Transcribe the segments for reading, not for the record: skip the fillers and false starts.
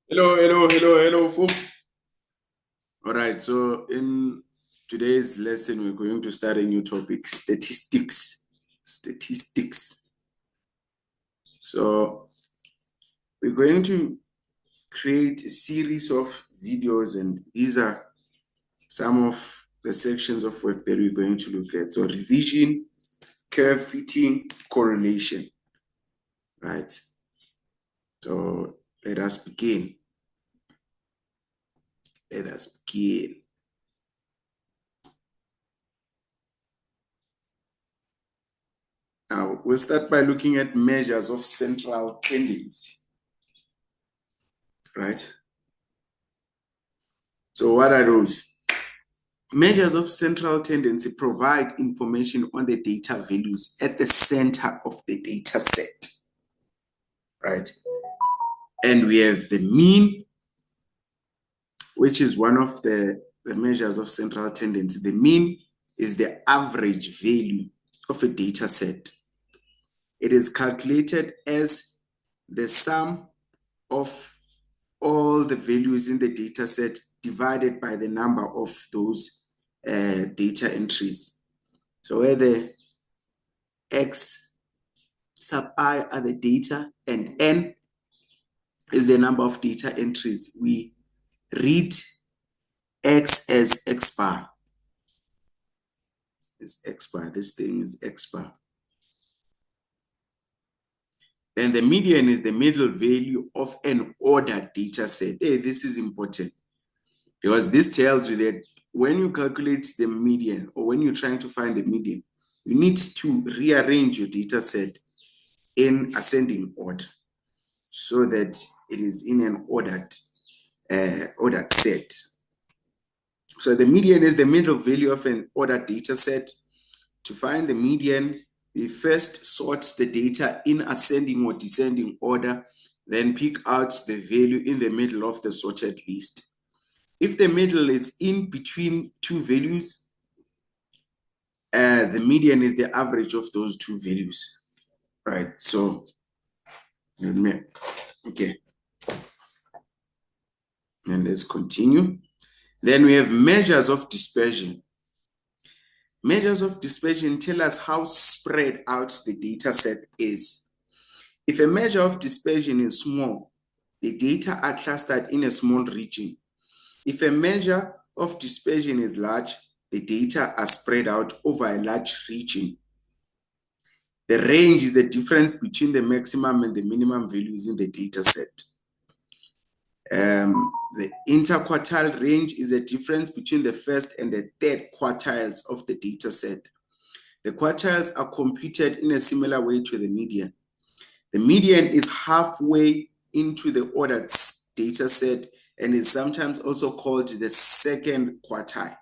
Hello, folks. All right, so in today's lesson, we're going to start a new topic, statistics. Statistics. So we're going to create a series of videos, and these are some of the sections of work that we're going to look at. So revision, curve fitting, correlation, right? So let us begin. Let us begin. Now, we'll start by looking at measures of central tendency, right? So what are those? Measures of central tendency provide information on the data values at the center of the data set, right? And we have the mean, which is one of the measures of central tendency. The mean is the average value of a data set. It is calculated as the sum of all the values in the data set divided by the number of those data entries. So where the X sub I are the data and N is the number of data entries, we read X as X bar. It's X bar. This thing is X bar. And the median is the middle value of an ordered data set. Hey, this is important because this tells you that when you calculate the median or when you're trying to find the median, you need to rearrange your data set in ascending order so that it is in an ordered set. So the median is the middle value of an ordered data set. To find the median, we first sort the data in ascending or descending order, then pick out the value in the middle of the sorted list. If the middle is in between two values, the median is the average of those two values, right? So, okay. And let's continue. Then we have measures of dispersion. Measures of dispersion tell us how spread out the data set is. If a measure of dispersion is small, the data are clustered in a small region. If a measure of dispersion is large, the data are spread out over a large region. The range is the difference between the maximum and the minimum values in the data set. The interquartile range is a difference between the first and the third quartiles of the data set. The quartiles are computed in a similar way to the median. The median is halfway into the ordered data set and is sometimes also called the second quartile.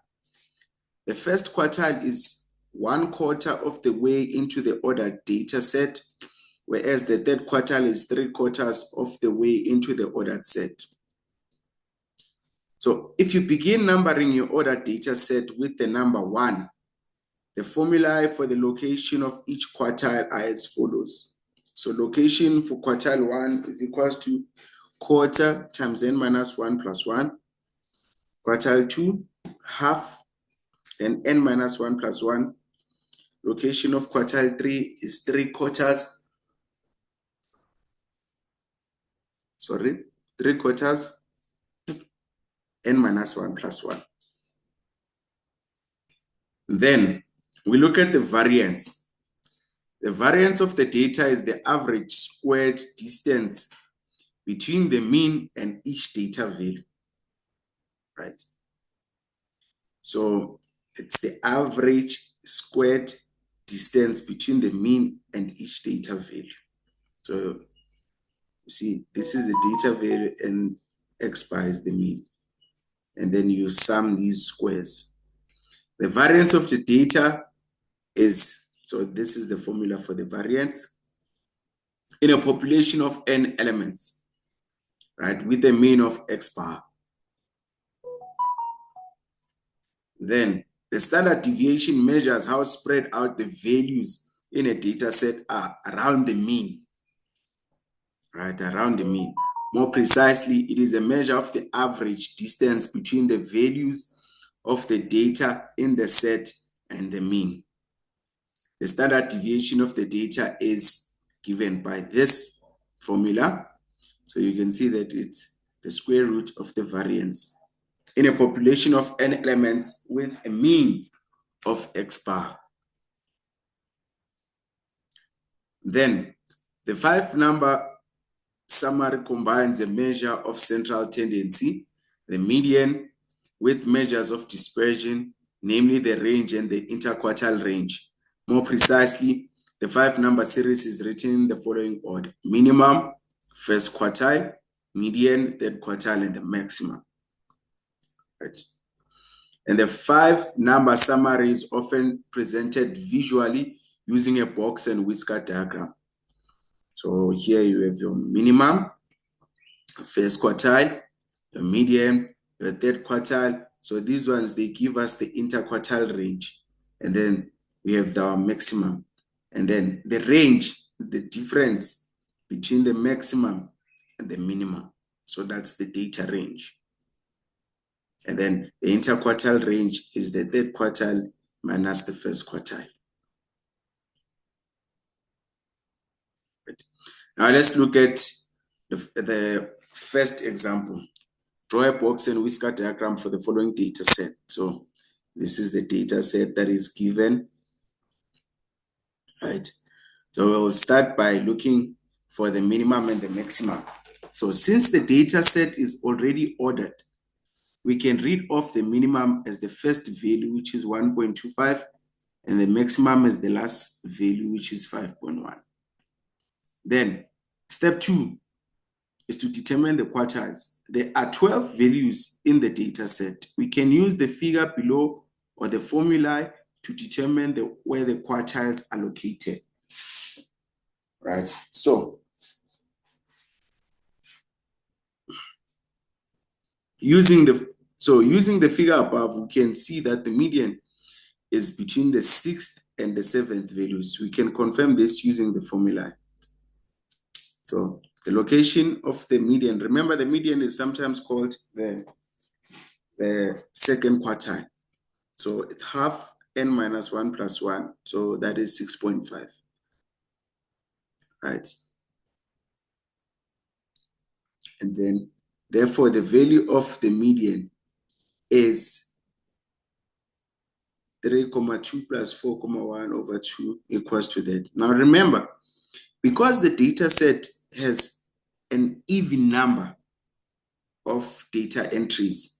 The first quartile is 1/4 of the way into the ordered data set, whereas the third quartile is 3/4 of the way into the ordered set. So if you begin numbering your ordered data set with the number 1, the formulae for the location of each quartile are as follows. So location for quartile 1 is equals to quarter times n minus 1 plus 1. Quartile 2, half, and n minus 1 plus 1. Location of quartile 3 is 3/4. 3/4, n minus 1 plus 1. Then we look at the variance. The variance of the data is the average squared distance between the mean and each data value, right? So it's the average squared distance between the mean and each data value. So you see, this is the data value and X bar is the mean. And then you sum these squares. The variance of the data is, so this is the formula for the variance, in a population of n elements, right, with a mean of X bar. Then the standard deviation measures how spread out the values in a data set are around the mean, right, around the mean. More precisely, it is a measure of the average distance between the values of the data in the set and the mean. The standard deviation of the data is given by this formula. So you can see that it's the square root of the variance in a population of n elements with a mean of x bar. Then the 5-number summary combines a measure of central tendency, the median, with measures of dispersion, namely the range and the interquartile range. More precisely, the 5-number series is written in the following order: minimum, first quartile, median, third quartile, and the maximum. Right. And the 5-number summary is often presented visually using a box and whisker diagram. So here you have your minimum, first quartile, your median, your third quartile. So these ones, they give us the interquartile range. And then we have the maximum. And then the range, the difference between the maximum and the minimum. So that's the data range. And then the interquartile range is the third quartile minus the first quartile. Right. Now let's look at the first example. Draw a box and whisker diagram for the following data set. So this is the data set that is given, right? So we'll start by looking for the minimum and the maximum. So since the data set is already ordered, we can read off the minimum as the first value, which is 1.25, and the maximum as the last value, which is 5.1. Then step 2 is to determine the quartiles. There are 12 values in the data set. We can use the figure below or the formula to determine where the quartiles are located. Right? So using the figure above, we can see that the median is between the 6th and the 7th values. We can confirm this using the formula. So the location of the median, remember the median is sometimes called the second quartile. So it's half n minus 1 plus 1. So that is 6.5. Right? And then, therefore, the value of the median is 3,2 plus 4,1 over 2 equals to that. Now remember, because the data set has an even number of data entries,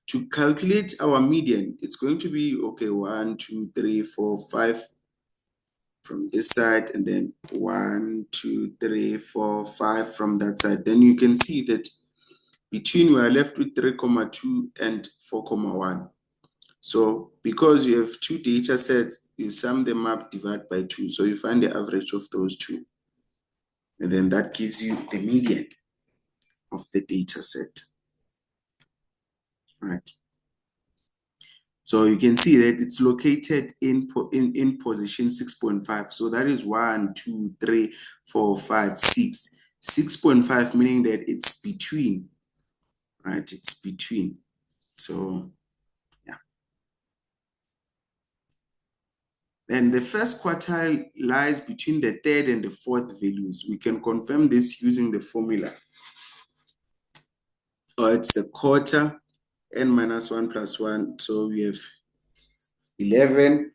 to calculate our median, it's going to be, okay, 1, 2, 3, 4, 5 from this side, and then 1, 2, 3, 4, 5 from that side. Then you can see that between we are left with 3,2 and 4,1. So because you have two data sets, you sum them up, divide by 2. So you find the average of those two. And then that gives you the median of the data set. Right. So you can see that it's located in position 6.5. So that is 1, 2, 3, 4, 5, 6. 6.5 meaning that it's between, right? It's between. So yeah. Then the first quartile lies between the third and the fourth values. We can confirm this using the formula. Or it's the quarter, n minus 1 plus 1. So we have 11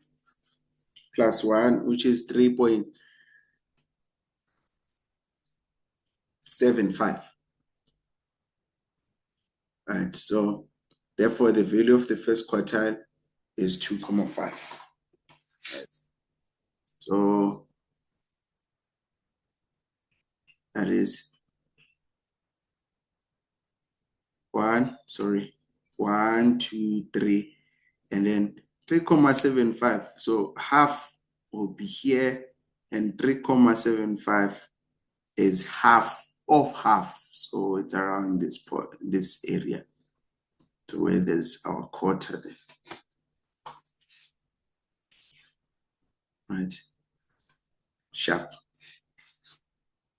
plus 1, which is 3.75. Right, so therefore the value of the first quartile is 2,5. Right. So that is 1, 2, 3, and then 3,75. So half will be here, and 3,75 is half of half. So it's around this area, so where there's our quarter there. Right. Sharp.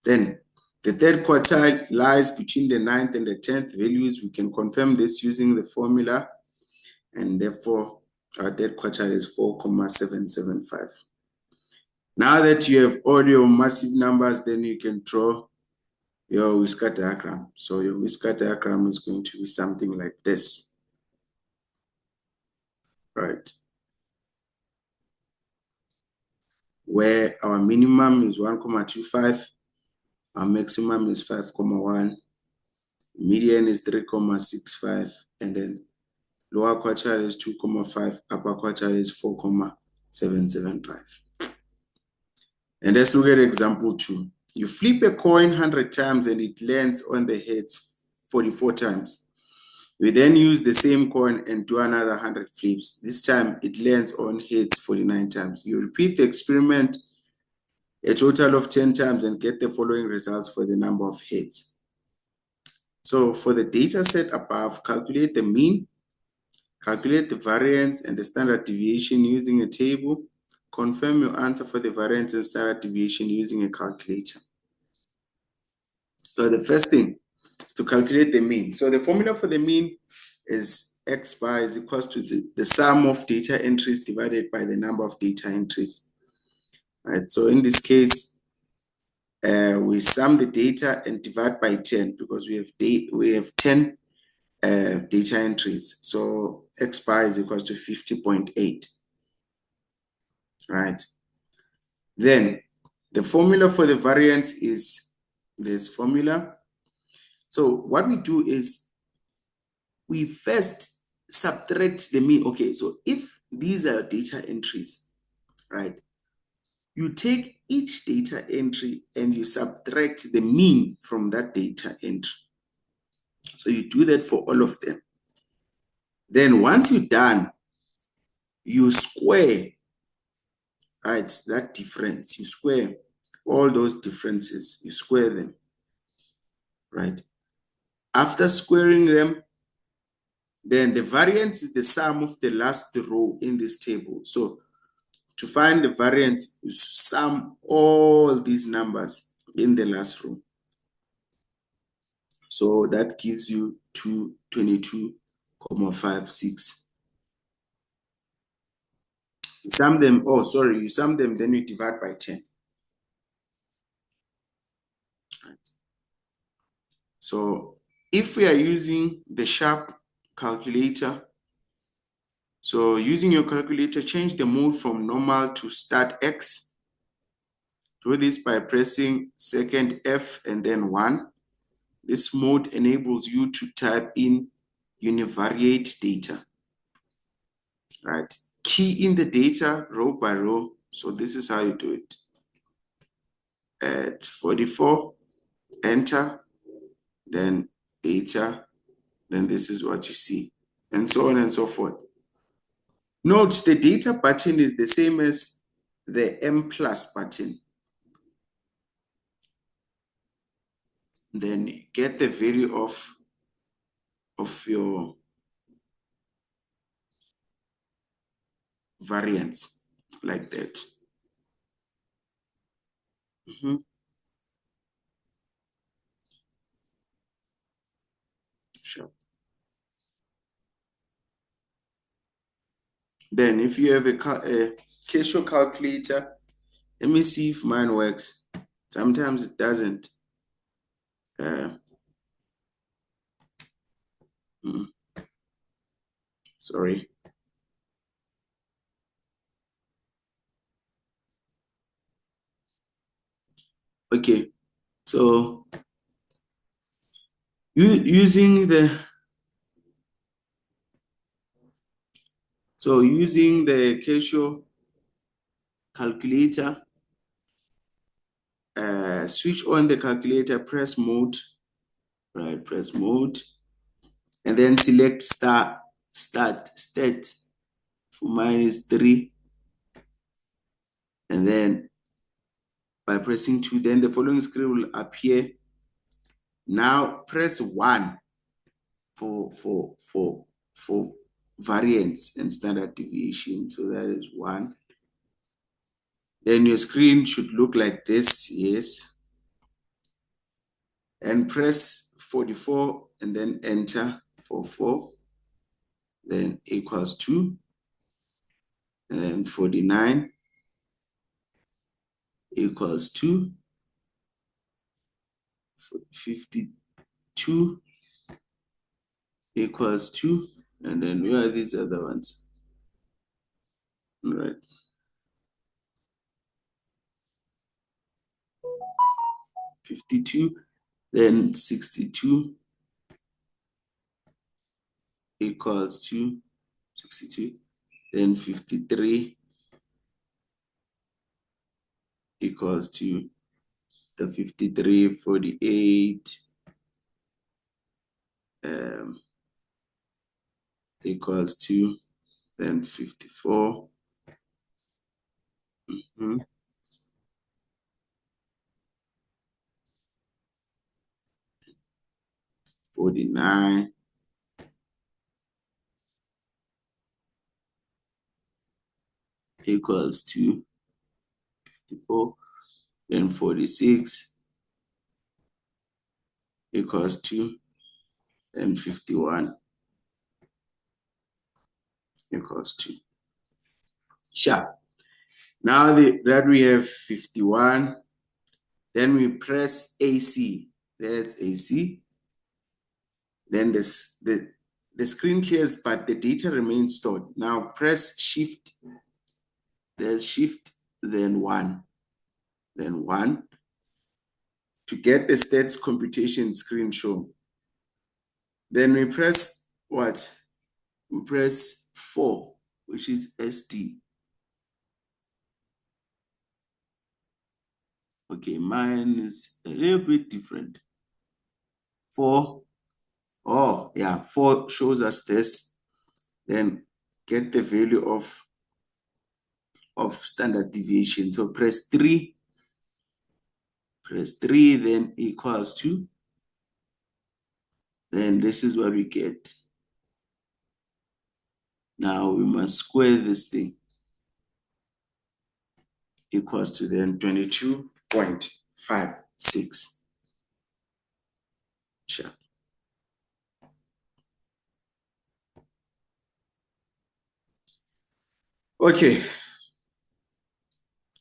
Then The third quartile lies between the 9th and the 10th values. We can confirm this using the formula, and therefore our third quartile is 4,775. Now that you have all your massive numbers, then you can draw your whisker diagram. So your whisker diagram is going to be something like this, right? Where our minimum is 1,25, our maximum is 5,1, median is 3,65, and then lower quartile is 2,5, upper quartile is 4,775. And let's look at example 2. You flip a coin 100 times and it lands on the heads 44 times. We then use the same coin and do another 100 flips. This time it lands on heads 49 times. You repeat the experiment a total of 10 times and get the following results for the number of heads. So for the data set above, calculate the mean, calculate the variance and the standard deviation using a table. Confirm your answer for the variance and standard deviation using a calculator. So the first thing is to calculate the mean. So the formula for the mean is x bar is equals to the sum of data entries divided by the number of data entries. Right. So in this case, we sum the data and divide by 10 because we have 10 data entries. So x bar is equals to 50.8. Right. Then the formula for the variance is this formula. So what we do is we first subtract the mean. Okay, so if these are data entries, right, you take each data entry and you subtract the mean from that data entry. So you do that for all of them. Then once you're done, you square, right, that difference. You square all those differences. You square them, right? After squaring them, then the variance is the sum of the last row in this table. So to find the variance, you sum all these numbers in the last row. So that gives you 222,56. You sum them, you sum them, then you divide by 10. Right. So if we are using the Sharp calculator, so using your calculator, change the mode from normal to start X. Do this by pressing second F and then 1. This mode enables you to type in univariate data. Right. Key in the data row by row. So this is how you do it. At 44, enter, then data, then this is what you see, and so on and so forth. Note the data button is the same as the M+ button. Then get the value of your variance like that. Sure. Then if you have a Casio calculator, let me see if mine works. Sometimes it doesn't. Sorry. Okay, so using the Casio calculator, switch on the calculator, press mode, right? Press mode, and then select start. For mine is 3, and then by pressing 2, then the following screen will appear. Now press 1 for variance and standard deviation. So that is 1. Then your screen should look like this. Yes. and press 44 and then enter 44, then equals 2, and then 49 equals 2, 52 equals 2, and then where are these other ones? All right. 52, then 62 equals 2, 62, then 53 equals to the 53, 48 equals to then 54. 49 equals to 54, then 46 equals to, then 51 equals to. Sure. Now that we have 51, then we press AC. There's AC. Then the screen clears, but the data remains stored. Now press Shift. There's Shift, then 1. Then 1 to get the stats computation screen shown. Then we press what? We press 4, which is SD. Okay, mine is a little bit different. 4, oh yeah, 4 shows us this. Then get the value of standard deviation. So press 3, then equals 2. Then this is what we get. Now we must square this thing. Equals to then 22.56. Sure. Okay.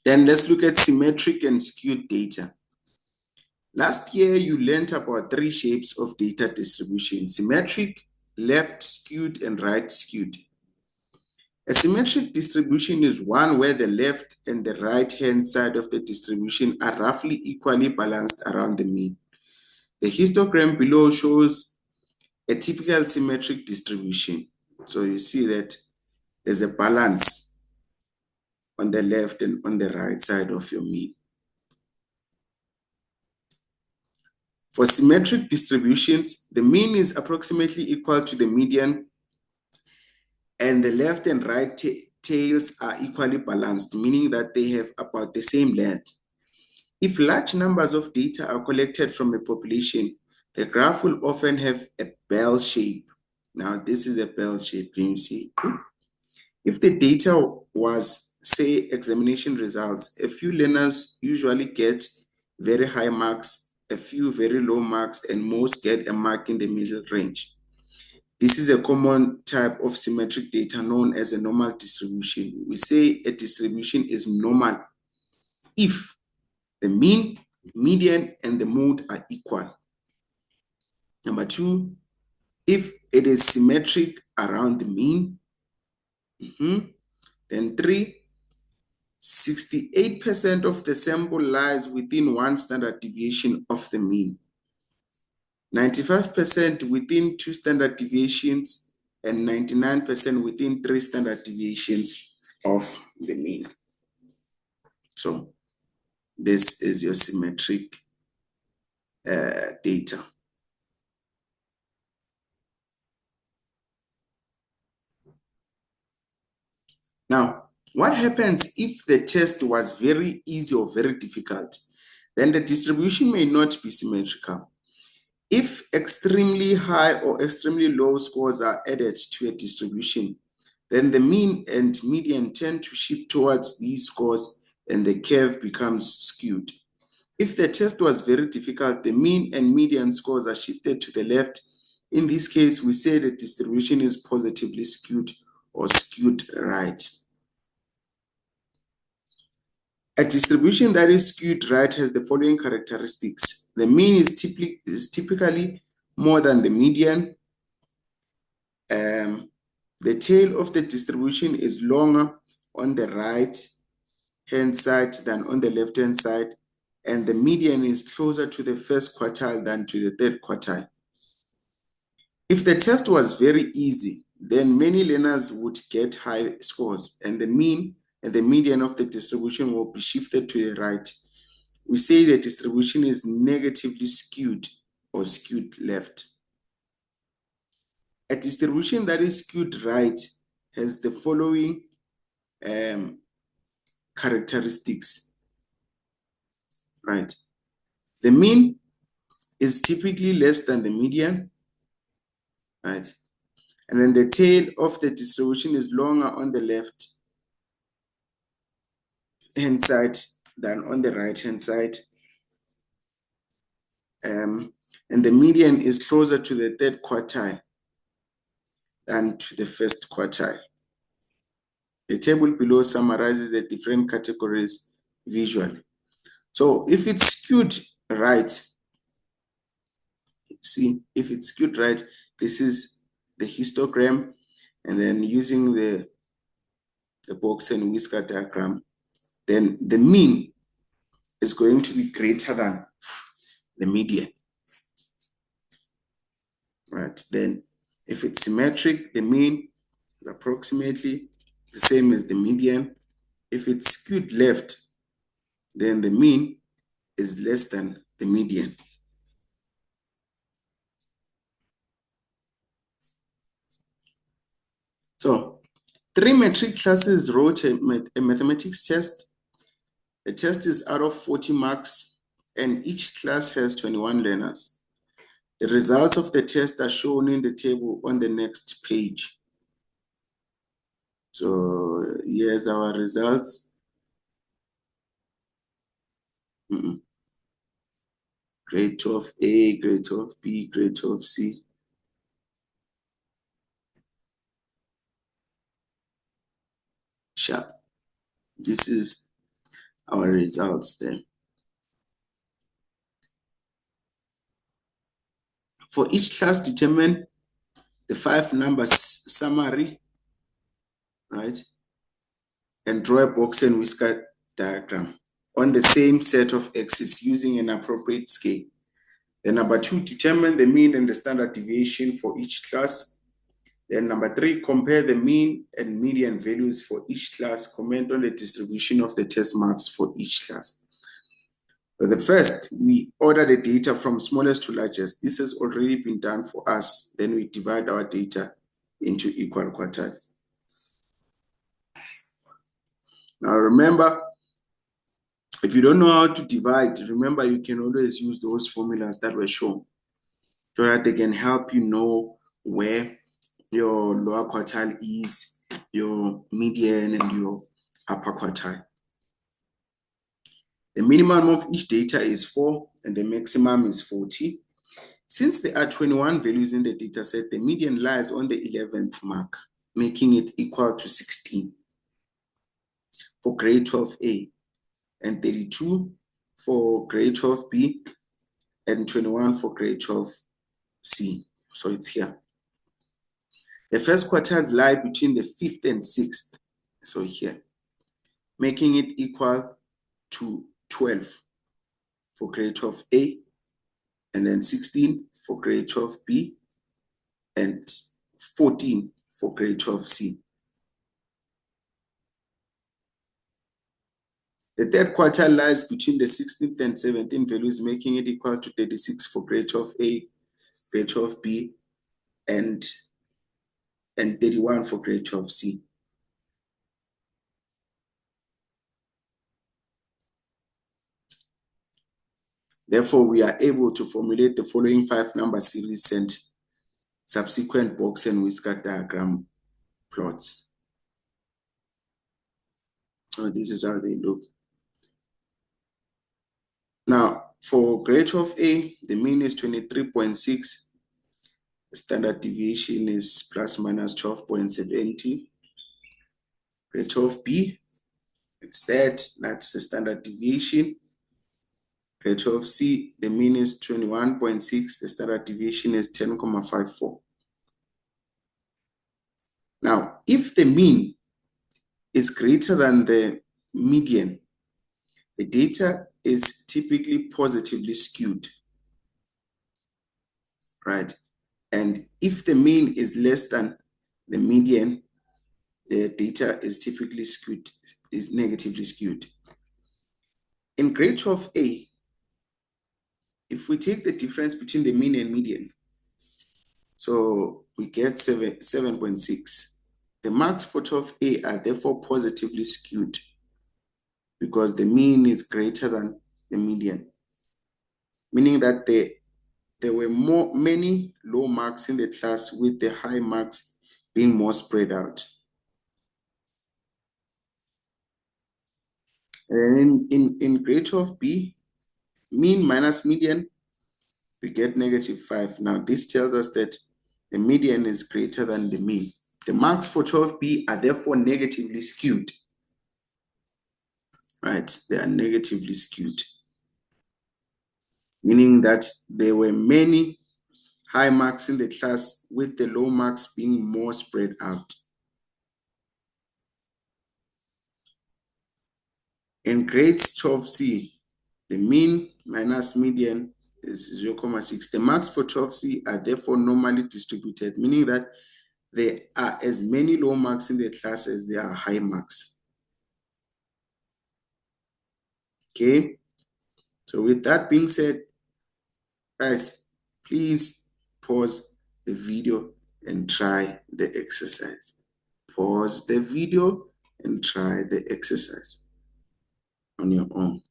Then let's look at symmetric and skewed data. Last year, you learned about 3 shapes of data distribution: symmetric, left skewed, and right skewed. A symmetric distribution is one where the left and the right-hand side of the distribution are roughly equally balanced around the mean. The histogram below shows a typical symmetric distribution. So you see that there's a balance on the left and on the right side of your mean. For symmetric distributions, the mean is approximately equal to the median, and the left and right tails are equally balanced, meaning that they have about the same length. If large numbers of data are collected from a population, the graph will often have a bell shape. Now, this is a bell shape, can you see? If the data was, say, examination results, a few learners usually get very high marks, a few very low marks, and most get a mark in the middle range. This is a common type of symmetric data known as a normal distribution. We say a distribution is normal if the mean, median, and the mode are equal. Number 2, if it is symmetric around the mean. Then 3, 68% of the sample lies within 1 standard deviation of the mean. 95% within 2 standard deviations, and 99% within 3 standard deviations of the mean. So this is your symmetric data. Now, what happens if the test was very easy or very difficult? Then the distribution may not be symmetrical. If extremely high or extremely low scores are added to a distribution, then the mean and median tend to shift towards these scores and the curve becomes skewed. If the test was very difficult, the mean and median scores are shifted to the left. In this case, we say the distribution is positively skewed or skewed right. A distribution that is skewed right has the following characteristics. The mean is typically more than the median. The tail of the distribution is longer on the right hand side than on the left hand side, and the median is closer to the first quartile than to the third quartile. If the test was very easy, then many learners would get high scores, and the mean and the median of the distribution will be shifted to the right. We say the distribution is negatively skewed or skewed left. A distribution that is skewed right has the following characteristics, right? The mean is typically less than the median, right? And then the tail of the distribution is longer on the left hand side than on the right hand side. And the median is closer to the third quartile than to the first quartile. The table below summarizes the different categories visually. So if it's skewed right, see, if it's skewed right, this is the histogram, and then using the box and whisker diagram, then the mean is going to be greater than the median. Right, then if it's symmetric, the mean is approximately the same as the median. If it's skewed left, then the mean is less than the median. So 3 metric classes wrote a mathematics test. The test is out of 40 marks, and each class has 21 learners. The results of the test are shown in the table on the next page. So here's our results. Grade 12A, grade 12B, grade 12C. Sharp. This is our results then. For each class, determine the 5 numbers summary, right? And draw a box and whisker diagram on the same set of axes using an appropriate scale. Then number 2, determine the mean and the standard deviation for each class. Then number 3, compare the mean and median values for each class. Comment on the distribution of the test marks for each class. So the first, we order the data from smallest to largest. This has already been done for us. Then we divide our data into equal quartiles. Now remember, if you don't know how to divide, remember you can always use those formulas that were shown so that they can help you know where your lower quartile is, your median, and your upper quartile. The minimum of each data is 4 and the maximum is 40. Since there are 21 values in the data set, the median lies on the 11th mark, making it equal to 16 for grade 12A, and 32 for grade 12B, and 21 for grade 12C. So it's here. The first quartiles lie between the 5th and 6th, so here, making it equal to 12 for grade 12A, and then 16 for grade 12B, and 14 for grade 12C. The third quartile lies between the 16th and 17th values, making it equal to 36 for grade 12A, grade 12B, and 31 for grade 12C. Therefore, we are able to formulate the following 5 number series and subsequent box and whisker diagram plots. So this is how they look. Now, for grade 12A, the mean is 23.6. The standard deviation is plus minus 12.70. Grade 12B, it's that's the standard deviation. Grade 12C, the mean is 21.6. The standard deviation is 10.54. Now, if the mean is greater than the median, the data is typically positively skewed, right? And if the mean is less than the median, the data is typically skewed, is negatively skewed. In grade 12A, if we take the difference between the mean and median, so we get 7.6. The marks for 12A are therefore positively skewed because the mean is greater than the median, meaning that there were many low marks in the class with the high marks being more spread out. And in grade 12B, mean minus median, we get -5. Now, this tells us that the median is greater than the mean. The marks for 12B are therefore negatively skewed, right? They are negatively skewed, meaning that there were many high marks in the class with the low marks being more spread out. In grade 12C, the mean minus median is 0.6. The marks for 12C are therefore normally distributed, meaning that there are as many low marks in the class as there are high marks. Okay, so with that being said, guys, please pause the video and try the exercise. Pause the video and try the exercise on your own.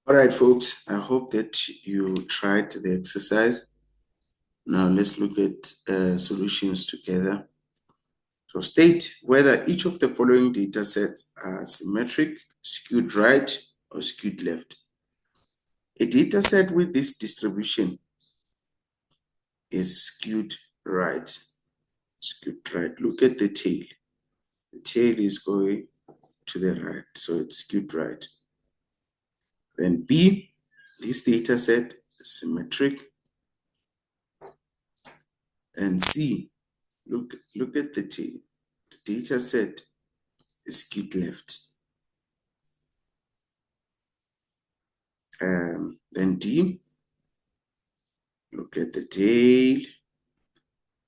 All right, folks, I hope that you tried the exercise. Now let's look at solutions together. So state whether each of the following data sets are symmetric, skewed right, or skewed left. A data set with this distribution is skewed right. Skewed right. Look at the tail. The tail is going to the right, so it's skewed right. Then B, this data set is symmetric. And C, look at the data set is skewed left. Then D, look at the tail,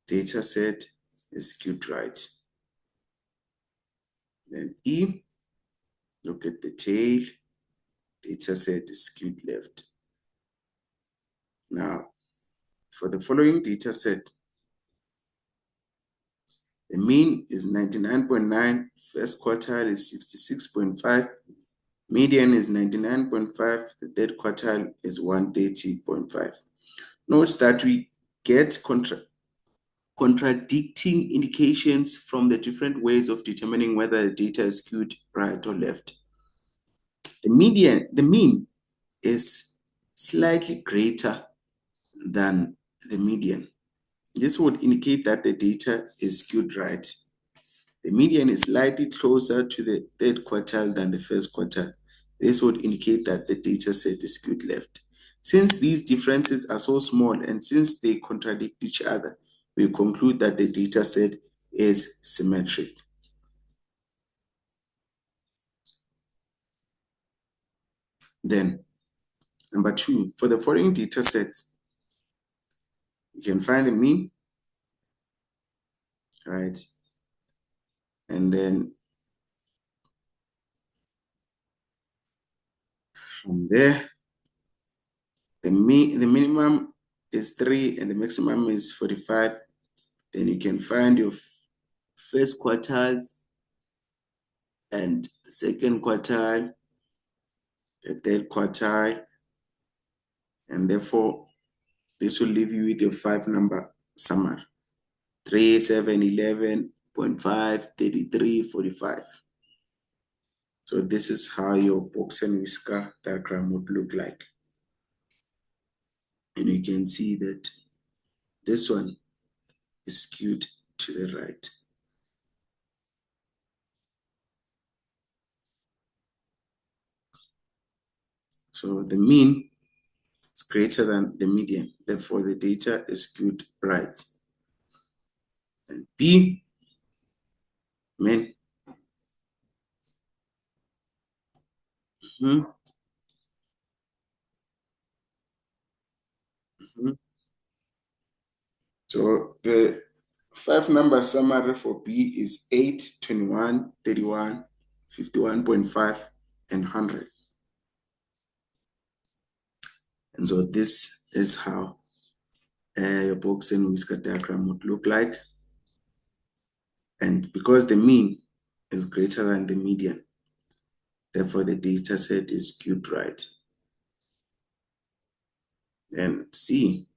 data set is skewed right. Then E, look at the tail, data set is skewed left. Now, for the following data set, the mean is 99.9, first quartile is 66.5, median is 99.5, the third quartile is 130.5. Note that we get contradicting indications from the different ways of determining whether the data is skewed right or left. The mean is slightly greater than the median. This would indicate that the data is skewed right. The median is slightly closer to the third quartile than the first quartile. This would indicate that the data set is skewed left. Since these differences are so small and since they contradict each other, we conclude that the data set is symmetric. Then, number 2, for the following data sets, you can find the mean, right? And then from there, the minimum is 3 and the maximum is 45. Then you can find your first quartiles and second quartile, the third quartile, and therefore this will leave you with your 5-number summary: 3, 7, 11.5, 33, 45. So this is how your box and whisker diagram would look like. And you can see that this one is skewed to the right. So the mean is greater than the median, therefore the data is skewed right. And B, mean. So the 5-number summary for B is 8, 21, 31, 51.5, and 100. And so this is how your box and whisker diagram would look like. And because the mean is greater than the median, therefore the data set is skewed right. And C,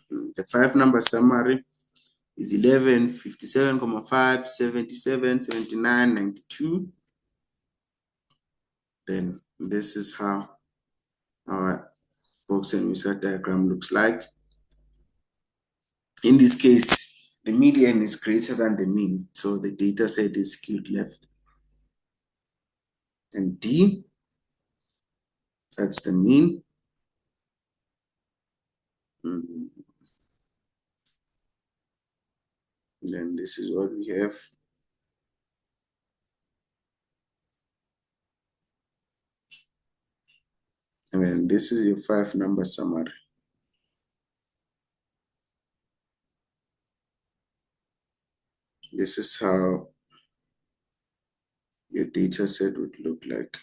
the 5-number summary is 11, 57.5, 77, 79, 92. Then this is how our box and whisker diagram looks like. In this case, the median is greater than the mean, so the data set is skewed left. And D, that's the mean. Then this is what we have. And then this is your 5-number summary. This is how your data set would look like.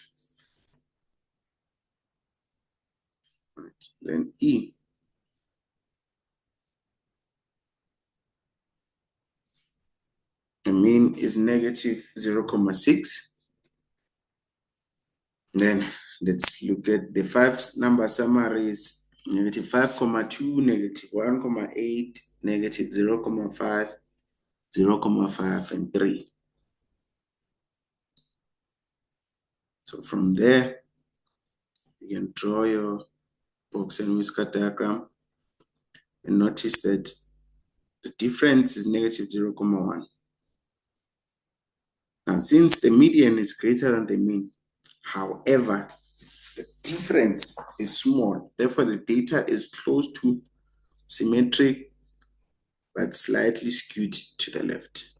Right. Then E. The mean is negative 0.6. Then let's look at the 5-number summaries: negative 5.2, negative 1.8, negative 0.5, 0.5, and 3. So from there, you can draw your box and whisker diagram and notice that the difference is negative 0.1. Now, since the median is greater than the mean, however, the difference is small. Therefore, the data is close to symmetric, but slightly skewed to the left.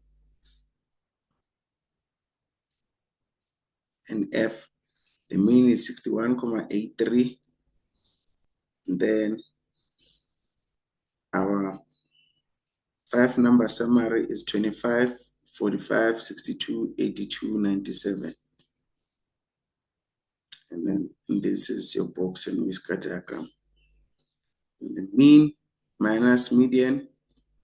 And F, the mean is 61,83. And then our 5-number summary is 25, 45, 62, 82, 97. And then this is your box and whisker diagram. And the mean minus median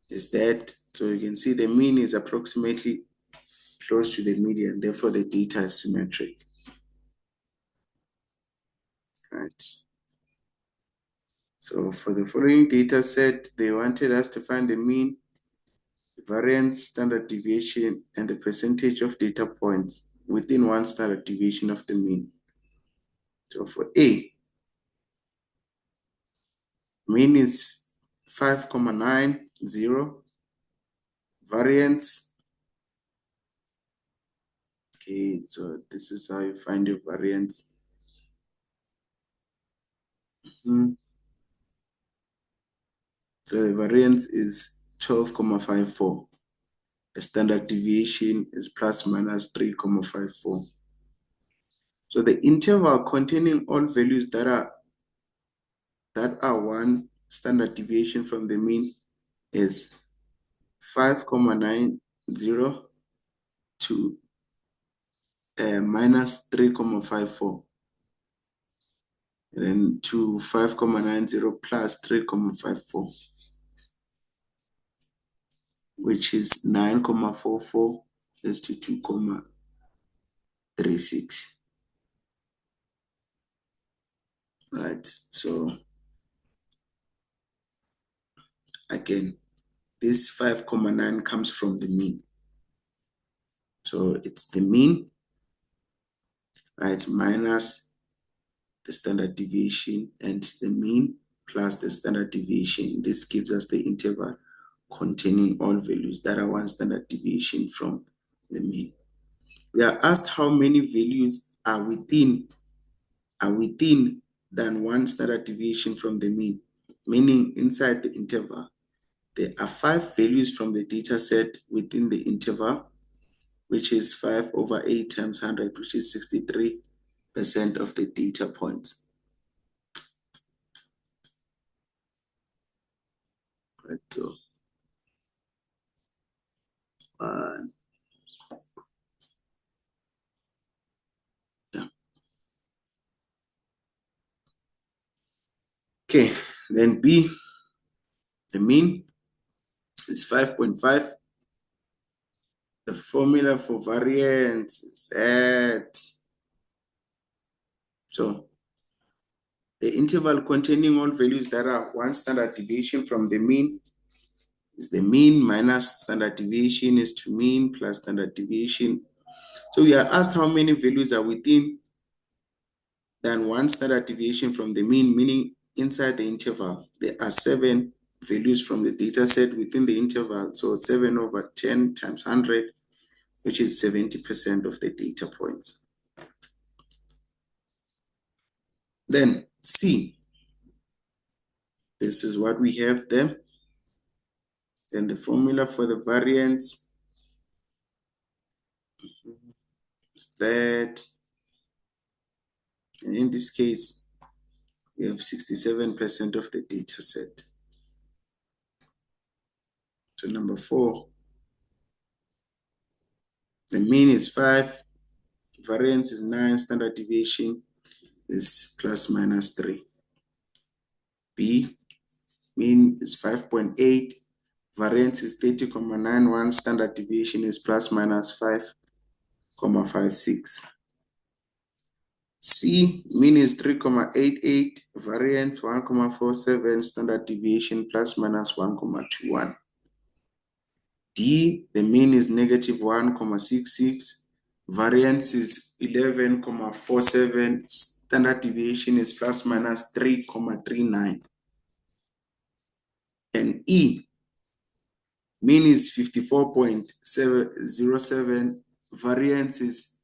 is that. So you can see the mean is approximately close to the median. Therefore, the data is symmetric. Right. So for the following data set, they wanted us to find the mean, variance, standard deviation, and the percentage of data points within one standard deviation of the mean. So for A, mean is 5,90, variance. Okay, so this is how you find your variance. So the variance is 12,54. The standard deviation is plus minus 3,54. So the interval containing all values that are one standard deviation from the mean is 5,90 to minus 3,54. And then to 5,90 plus 3,54, which is 9,44 is to 2,36. Right, so again, this 5,9 comes from the mean. So it's the mean, right, minus the standard deviation and the mean plus the standard deviation. This gives us the interval containing all values that are one standard deviation from the mean. We are asked how many values are within than one standard deviation from the mean, meaning inside the interval. There are 5 values from the data set within the interval, which is 5 over 8 times 100, which is 63% of the data points. Right, so yeah. Okay, then B, the mean is 5.5. The formula for variance is that. So the interval containing all values that are one standard deviation from the mean is the mean minus standard deviation is to mean plus standard deviation. So we are asked how many values are within than one standard deviation from the mean, meaning inside the interval. There are 7 values from the data set within the interval. So 7 over 10 times 100, which is 70% of the data points. Then C, this is what we have there. Then the formula for the variance is that, and in this case, we have 67% of the data set. So number 4, the mean is 5, variance is 9, standard deviation is plus minus 3. B, mean is 5.8, variance is 30,91, standard deviation is plus minus 5,56. C, mean is 3,88, variance 1,47, standard deviation plus minus 1,21. D, the mean is negative 1,66, variance is 11,47, standard deviation is plus minus 3,39. And E, mean is 54.07, variance is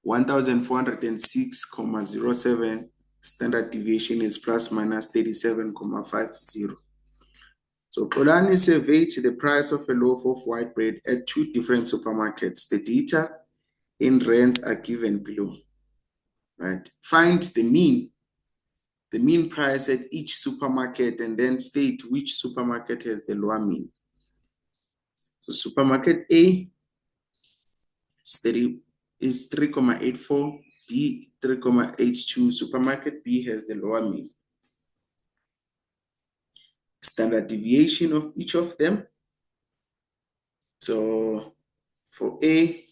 1406.07. Standard deviation is plus minus 37.50. So Xolani surveyed the price of a loaf of white bread at two different supermarkets. The data in rands are given below. Right? Find the mean price at each supermarket, and then state which supermarket has the lower mean. So supermarket A is 3.84, B 3.82. Supermarket B has the lower mean. Standard deviation of each of them. So for A,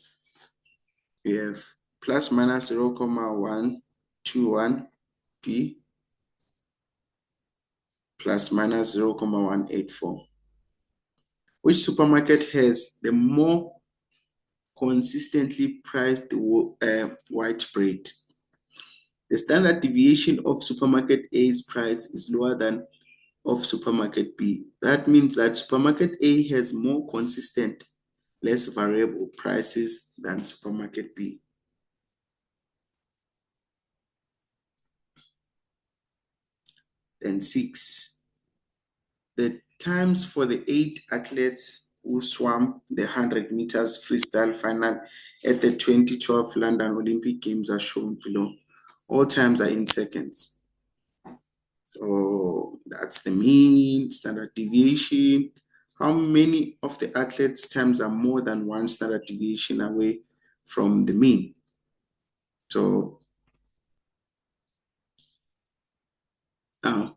we have plus minus 0.121, B plus minus 0.184. Which supermarket has the more consistently priced white bread? The standard deviation of supermarket A's price is lower than of supermarket B. That means that supermarket A has more consistent, less variable prices than supermarket B. Then 6. The times for the 8 athletes who swam the 100 meters freestyle final at the 2012 London Olympic Games are shown below. All times are in seconds. So that's the mean, standard deviation. How many of the athletes' times are more than one standard deviation away from the mean? So now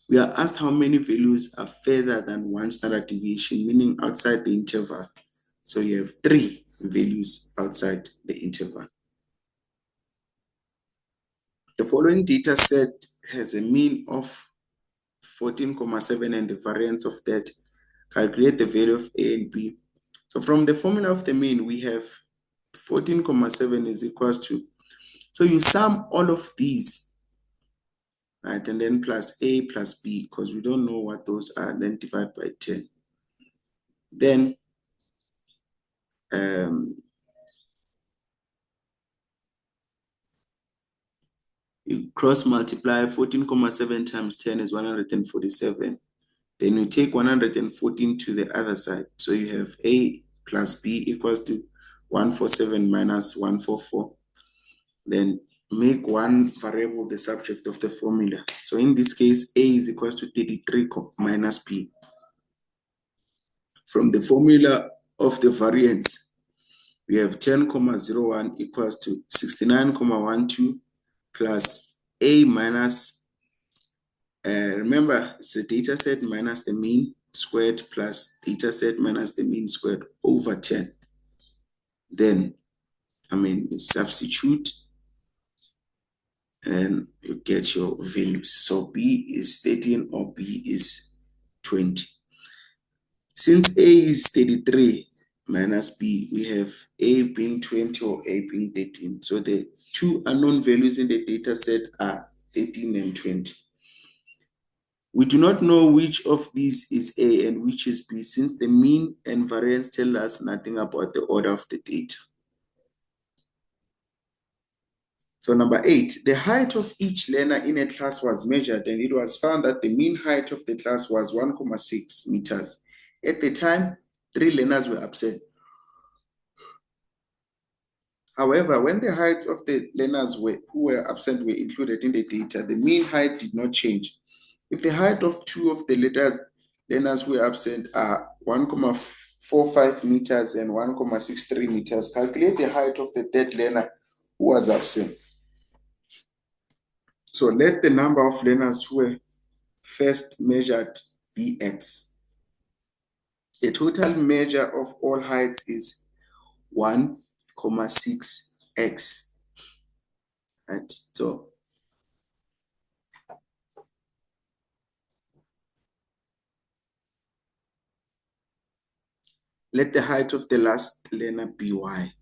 we are asked how many values are further than one standard deviation, meaning outside the interval. So you have 3 values outside the interval. The following data set has a mean of 14.7 and the variance of that. Calculate the value of A and B. So from the formula of the mean, we have 14.7 is equals to, so you sum all of these, right? And then plus A plus B, because we don't know what those are, then divide by 10. Then you cross multiply 14.7 times 10 is 147. Then you take 114 to the other side. So you have A plus B equals to 147 minus 144. Then make one variable the subject of the formula. So in this case, A is equals to 33 minus B. From the formula of the variance, we have 10.01 equals to 69.12 plus A minus, remember, it's the data set minus the mean squared plus data set minus the mean squared over 10. Then, substitute and you get your values. So B is 13 or B is 20. Since A is 33 minus B, we have A being 20 or A being 13. So the two unknown values in the data set are 13 and 20. We do not know which of these is A and which is B, since the mean and variance tell us nothing about the order of the data. So number 8, the height of each learner in a class was measured, and it was found that the mean height of the class was 1.6 meters. At the time, 3 learners were absent. However, when the heights of the learners who were absent were included in the data, the mean height did not change. If the height of 2 of the learners who were absent are 1.45 meters and 1.63 meters, calculate the height of the third learner who was absent. So let the number of learners who were first measured be X. The total measure of all heights is 1.6x. Right, so let the height of the last learner be Y.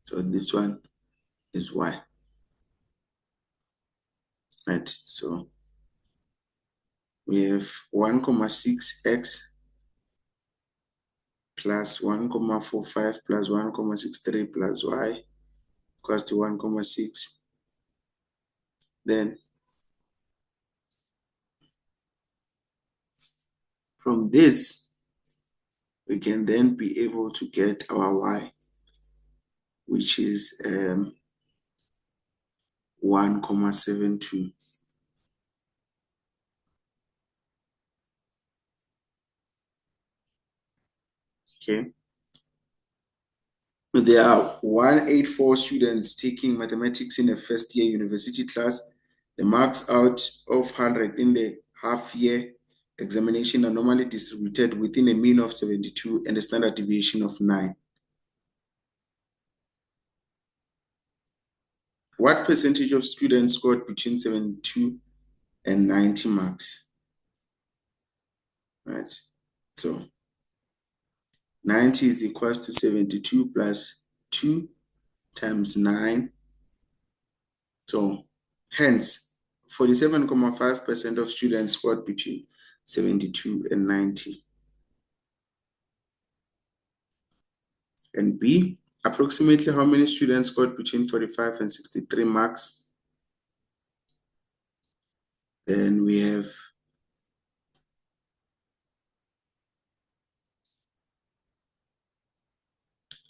So this one is Y. Right, so we have 1.6x plus 1,45 plus 1,63 plus y equals to 1,6. Then from this, we can then be able to get our y, which is 1,72. Okay. There are 184 students taking mathematics in a first year university class. The marks out of 100 in the half year examination are normally distributed within a mean of 72 and a standard deviation of 9. What percentage of students scored between 72 and 90 marks? Right. So 90 is equals to 72 plus 2 times 9. So hence 47.5% of students scored between 72 and 90. And B, approximately how many students scored between 45 and 63 marks? Then we have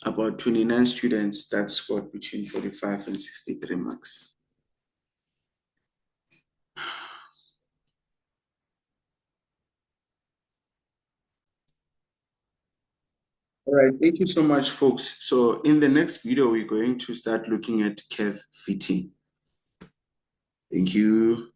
about 29 students that scored between 45 and 63 marks. All right, thank you so much, folks. So in the next video, we're going to start looking at curve fitting. Thank you.